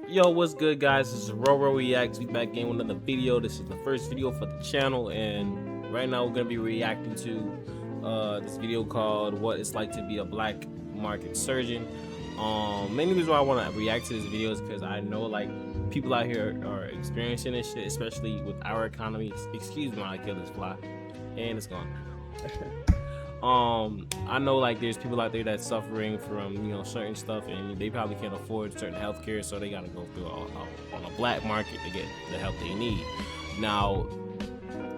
Yo, what's good, guys? This is Roro Reacts. We back in with another video. This is the first video for the channel, and right now we're gonna be reacting to this video called "What It's Like to Be a Black Market Surgeon." Mainly reason why I want to react to this video is because I know like people out here are experiencing this shit, especially with our economy. Excuse me, I kill this fly, and it's gone. I know like there's people out there that's suffering from certain stuff, and they probably can't afford certain healthcare, so they gotta go through on a black market to get the help they need. Now,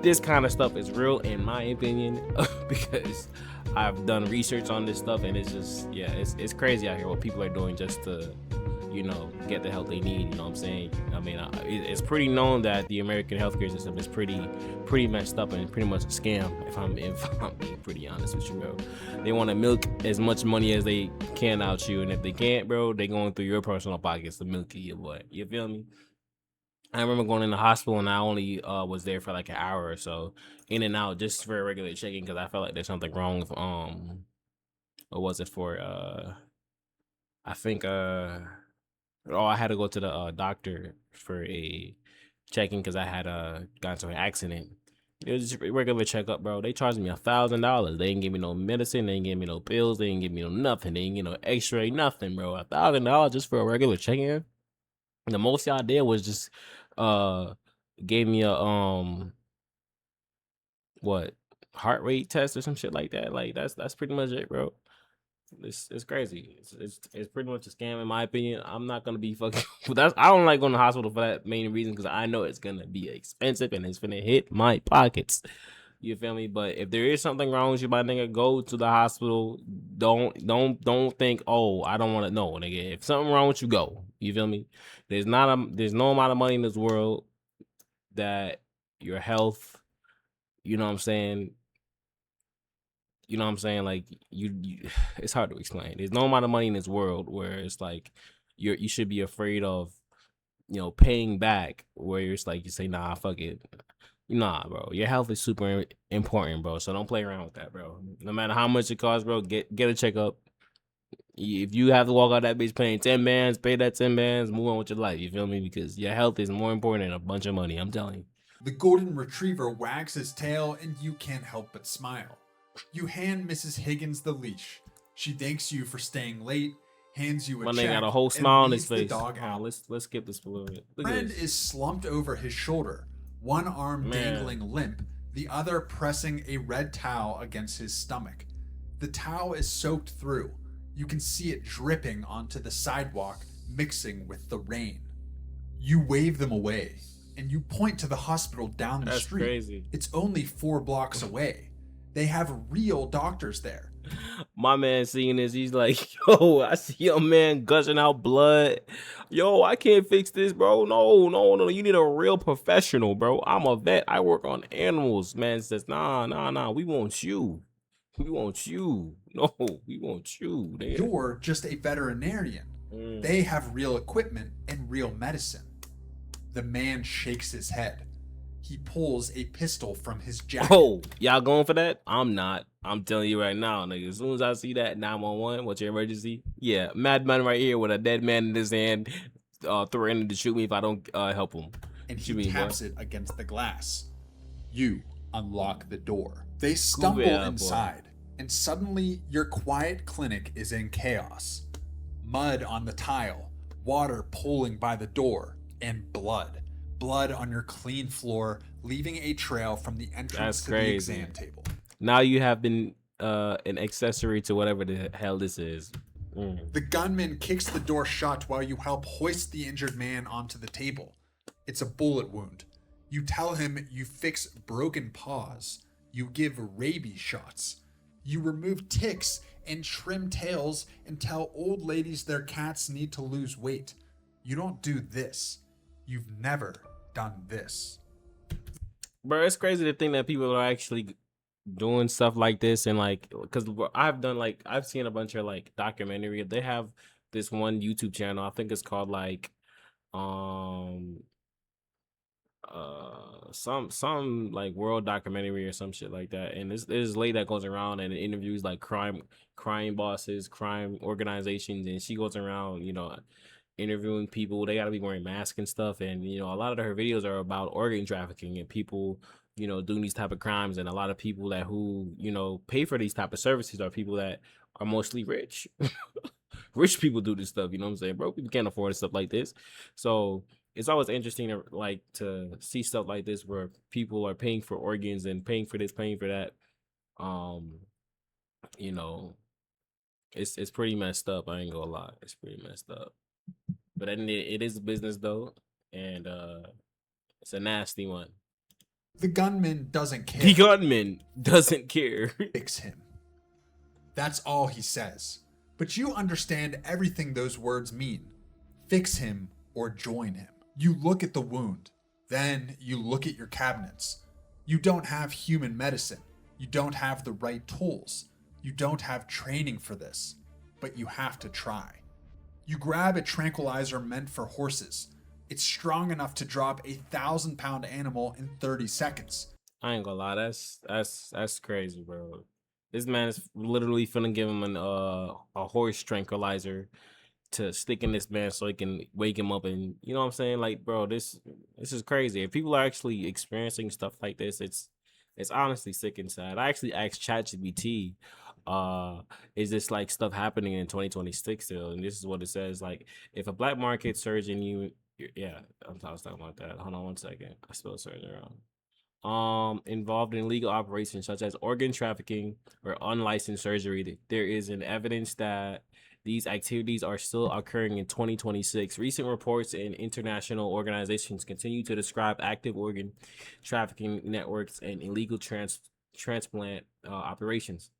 this kind of stuff is real in my opinion because I've done research on this stuff, and it's just it's crazy out here what people are doing just to get the help they need. You know what I'm saying? I mean, it's pretty known that the American healthcare system is pretty messed up and pretty much a scam. If I'm being pretty honest with you, bro, they want to milk as much money as they can out you, and if they can't, bro, they going through your personal pockets to milk you, boy. You feel me? I remember going in the hospital, and I only was there for like an hour or so, in and out, just for a regular checking, because I felt like there's something wrong with what was it for I think oh, I had to go to the doctor for a checking because I had got into an accident. It was just a regular checkup, bro. They charged me $1,000. They didn't give me no medicine. They didn't give me no pills. They didn't give me no nothing. They didn't get no X-ray, nothing, bro. $1,000 just for a regular check-in. The most y'all did was just uh gave me a what, heart rate test or some shit like that. Like that's pretty much it, bro. It's crazy. It's pretty much a scam in my opinion. I'm not gonna be fucking. That's I don't like going to the hospital for that main reason because I know it's gonna be expensive and it's gonna hit my pockets. You feel me? But if there is something wrong with you, my nigga, go to the hospital. Don't think, oh, I don't want to know, nigga. If something wrong with you, go. You feel me? There's no amount of money in this world that your health, you know what I'm saying, like you it's hard to explain. There's no amount of money in this world where it's like you should be afraid of paying back, where it's like you say, nah, fuck it. Nah, bro, your health is super important, bro, so don't play around with that, bro. No matter how much it costs, bro, get a checkup. If you have to walk out that bitch paying 10 bands, pay that 10 bands, move on with your life. You feel me? Because your health is more important than a bunch of money, I'm telling you. The golden retriever wags his tail, and you can't help but smile. You hand Mrs. Higgins the leash. She thanks you for staying late, hands you a My nigga check, got a whole and smile on his leads the face. dog out. Let's skip this for a little bit. Look at Friend this. is slumped over his shoulder, one arm dangling limp, the other pressing a red towel against his stomach. The towel is soaked through. You can see it dripping onto the sidewalk, mixing with the rain. You wave them away, and you point to the hospital down the That's street. crazy. It's only 4 blocks away. They have real doctors there. My man seeing this, he's like, yo, I see your man gushing out blood. Yo, I can't fix this, bro. No. You need a real professional, bro. I'm a vet. I work on animals. Man says, nah. We want you. We want you. No, we want you. Nigga. You're just a veterinarian. They have real equipment and real medicine. The man shakes his head. He pulls a pistol from his jacket. Oh, y'all going for that? I'm not. I'm telling you right now, nigga. As soon as I see that 911, what's your emergency? Yeah, madman right here with a dead man in his hand, threatening to shoot me if I don't help him. And he taps it against the glass. You unlock the door. They stumble inside, and suddenly your quiet clinic is in chaos. Mud on the tile, water pooling by the door, and blood. Blood on your clean floor, leaving a trail from the entrance to the exam table. Now you have been an accessory to whatever the hell this is. The gunman kicks the door shut while you help hoist the injured man onto the table. It's a bullet wound. You tell him you fix broken paws. You give rabies shots. You remove ticks and trim tails and tell old ladies their cats need to lose weight. You don't do this. You've never done this. Bro, it's crazy to think that people are actually doing stuff like this, and like, because I've seen a bunch of like documentary. They have this one YouTube channel, I think it's called like some like world documentary or some shit like that, and this lady that goes around and interviews like crime bosses, crime organizations, and she goes around interviewing people. They got to be wearing masks and stuff. And you know, a lot of her videos are about organ trafficking and people, you know, doing these type of crimes. And a lot of people that who, you know, pay for these type of services are people that are mostly rich. Rich people do this stuff. You know what I'm saying? Broke people can't afford stuff like this. So it's always interesting to like to see stuff like this where people are paying for organs and paying for this, paying for that. Um, you know, it's pretty messed up. I ain't gonna lie, it's pretty messed up. But then it is a business though, and it's a nasty one. The gunman doesn't care. The gunman doesn't care. Fix him. That's all he says. But you understand everything those words mean. Fix him or join him. You look at the wound. Then you look at your cabinets. You don't have human medicine. You don't have the right tools. You don't have training for this. But you have to try. You grab a tranquilizer meant for horses. It's strong enough to drop a 1,000-pound animal in 30 seconds. I ain't gonna lie, that's crazy, bro. This man is literally finna give him a horse tranquilizer to stick in this man so he can wake him up, and you know what I'm saying? Like, bro, this is crazy. If people are actually experiencing stuff like this, it's honestly sick and sad. I actually asked ChatGPT, is this like stuff happening in 2026 still? And this is what it says: like, if a black market surgeon, yeah, I was talking about that. Hold on one second. I spelled surgeon wrong. Involved in illegal operations such as organ trafficking or unlicensed surgery, there is an evidence that these activities are still occurring in 2026. Recent reports in international organizations continue to describe active organ trafficking networks and illegal transplant operations.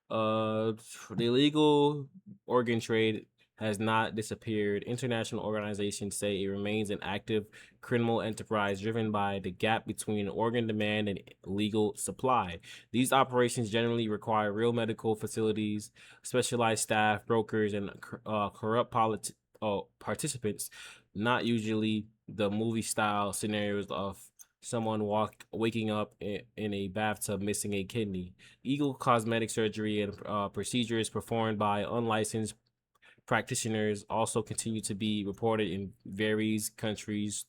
The illegal organ trade has not disappeared. International organizations say it remains an active criminal enterprise driven by the gap between organ demand and legal supply. These operations generally require real medical facilities, specialized staff, brokers, and corrupt participants, not usually the movie-style scenarios of someone waking up in a bathtub missing a kidney. Illegal cosmetic surgery and procedures performed by unlicensed practitioners also continue to be reported in various countries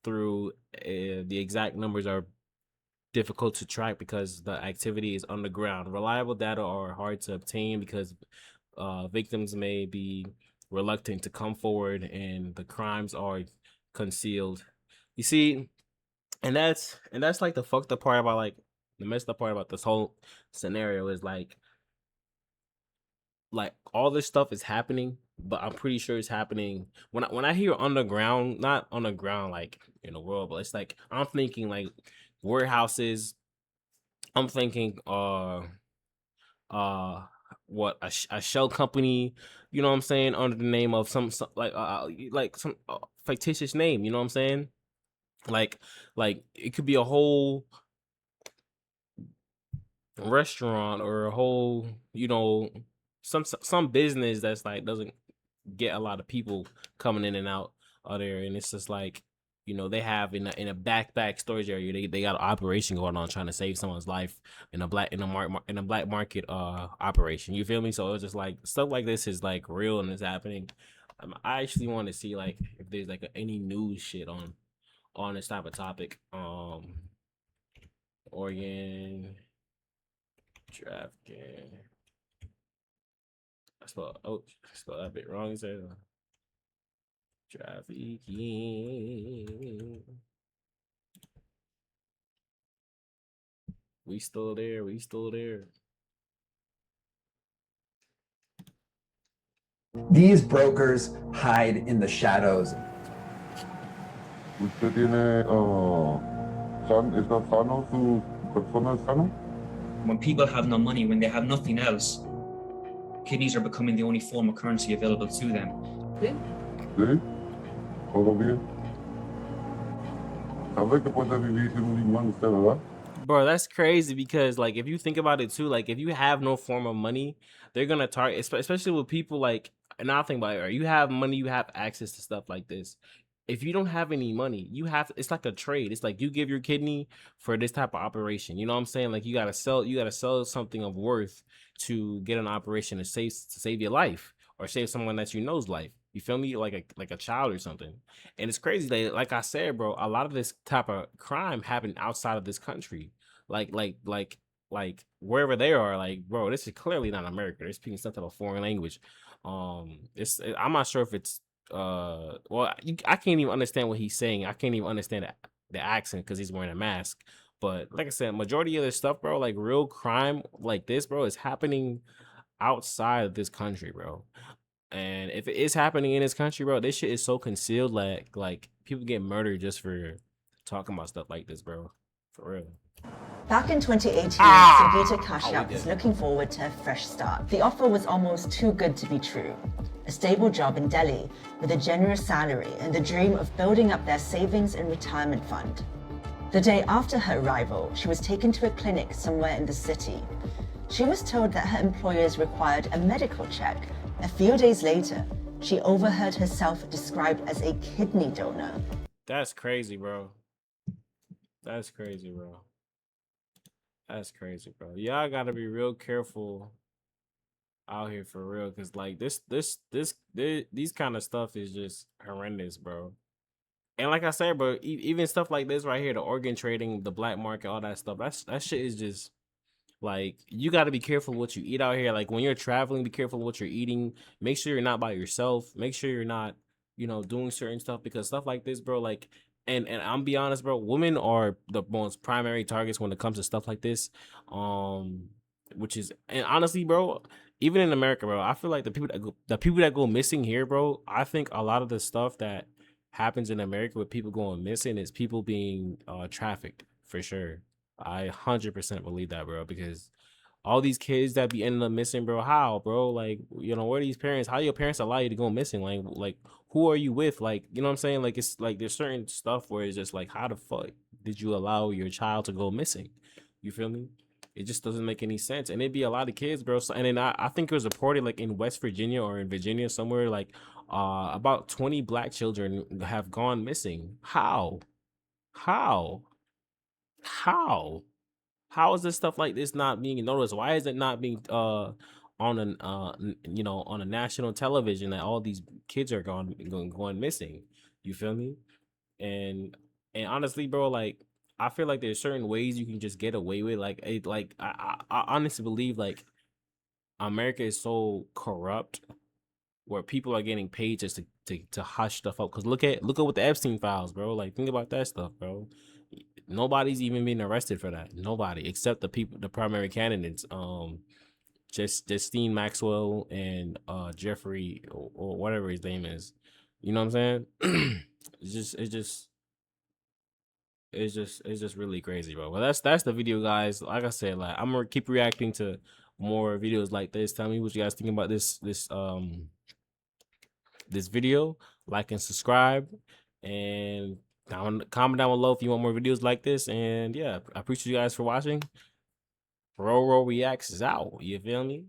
through the exact numbers are difficult to track because the activity is underground. Reliable data are hard to obtain because victims may be reluctant to come forward and the crimes are concealed. You see, and that's like the fucked up part about like the messed up part about this whole scenario is like all this stuff is happening, but I'm pretty sure it's happening when I hear underground, not underground like in the world, but it's like I'm thinking like warehouses. I'm thinking what a shell company, you know what I'm saying, under the name of some like some fictitious name, you know what I'm saying? Like it could be a whole restaurant or a whole, you know, some business that's like doesn't get a lot of people coming in and out of there, and it's just like, you know, they have in a back storage area, they got an operation going on trying to save someone's life in a black market operation. You feel me? So it's just like stuff like this is like real and it's happening. I actually want to see like if there's like any news shit on this type of topic. Organ trafficking. I spelled that bit wrong. It said trafficking. We still there. We still there. These brokers hide in the shadows. ¿Usted tiene está sano, su persona es sano? When people have no money, when they have nothing else, kidneys are becoming the only form of currency available to them. Sí, todo bien. ¿Sabe que puede vivir sin un riñón usted, verdad? Bro, that's crazy because like if you think about it too, like if you have no form of money, they're gonna target, especially with people like, and I think about it, or you have money, you have access to stuff like this. If you don't have any money, it's like a trade. It's like you give your kidney for this type of operation. You know what I'm saying? Like you gotta sell something of worth to get an operation to save your life or save someone that you know's life. You feel me? Like a child or something. And it's crazy that, like I said, bro, a lot of this type of crime happened outside of this country. Like like like wherever they are, like, bro, this is clearly not America. They're speaking some type of foreign language. I'm not sure if it's I can't even understand what he's saying. I can't even understand the accent because he's wearing a mask. But like I said, majority of this stuff, bro, like real crime like this, bro, is happening outside of this country, bro. And if it is happening in this country, bro, this shit is so concealed. Like people get murdered just for talking about stuff like this, bro. For real. Back in 2018, Sangeeta Kashyap was looking forward to a fresh start. The offer was almost too good to be true. A stable job in Delhi with a generous salary and the dream of building up their savings and retirement fund. The day after her arrival, she was taken to a clinic somewhere in the city. She was told that her employers required a medical check. A few days later, she overheard herself described as a kidney donor. That's crazy, bro. That's crazy, bro. That's crazy, bro. Y'all gotta be real careful out here for real, cause like these kind of stuff is just horrendous, bro. And like I said, bro, even stuff like this right here, the organ trading, the black market, all that stuff, that shit is just like, you got to be careful what you eat out here. Like when you're traveling, be careful what you're eating. Make sure you're not by yourself. Make sure you're not, doing certain stuff, because stuff like this, bro, like, and I'm be honest, bro, women are the most primary targets when it comes to stuff like this. Which is, and honestly, bro, even in America, bro, I feel like the people that go missing here, bro, I think a lot of the stuff that happens in America with people going missing is people being trafficked, for sure. I 100% believe that, bro, because all these kids that be ending up missing, bro, how, bro? Like, where are these parents? How your parents allow you to go missing? Like, who are you with? Like, you know what I'm saying? Like, it's like there's certain stuff where it's just like, how the fuck did you allow your child to go missing? You feel me? It just doesn't make any sense. And it'd be a lot of kids, bro. So, and then I think it was reported like in West Virginia or in Virginia somewhere, like about 20 black children have gone missing. How? How? How? How is this stuff like this not being noticed? Why is it not being on an on a national television that all these kids are going missing? You feel me? And honestly, bro, like, I feel like there's certain ways you can just get away with, like, I honestly believe like America is so corrupt where people are getting paid just to hush stuff up. Cause look at what the Epstein files, bro. Like, think about that stuff, bro. Nobody's even being arrested for that. Nobody, except the primary candidates. Justine Maxwell and Jeffrey or whatever his name is. You know what I'm saying? It's just really crazy, bro. Well, that's the video, guys. Like I said, like, I'm gonna keep reacting to more videos like this. Tell me what you guys think about this video. Like and subscribe, and comment down below if you want more videos like this. And yeah, I appreciate you guys for watching. Roro Reacts is out. You feel me?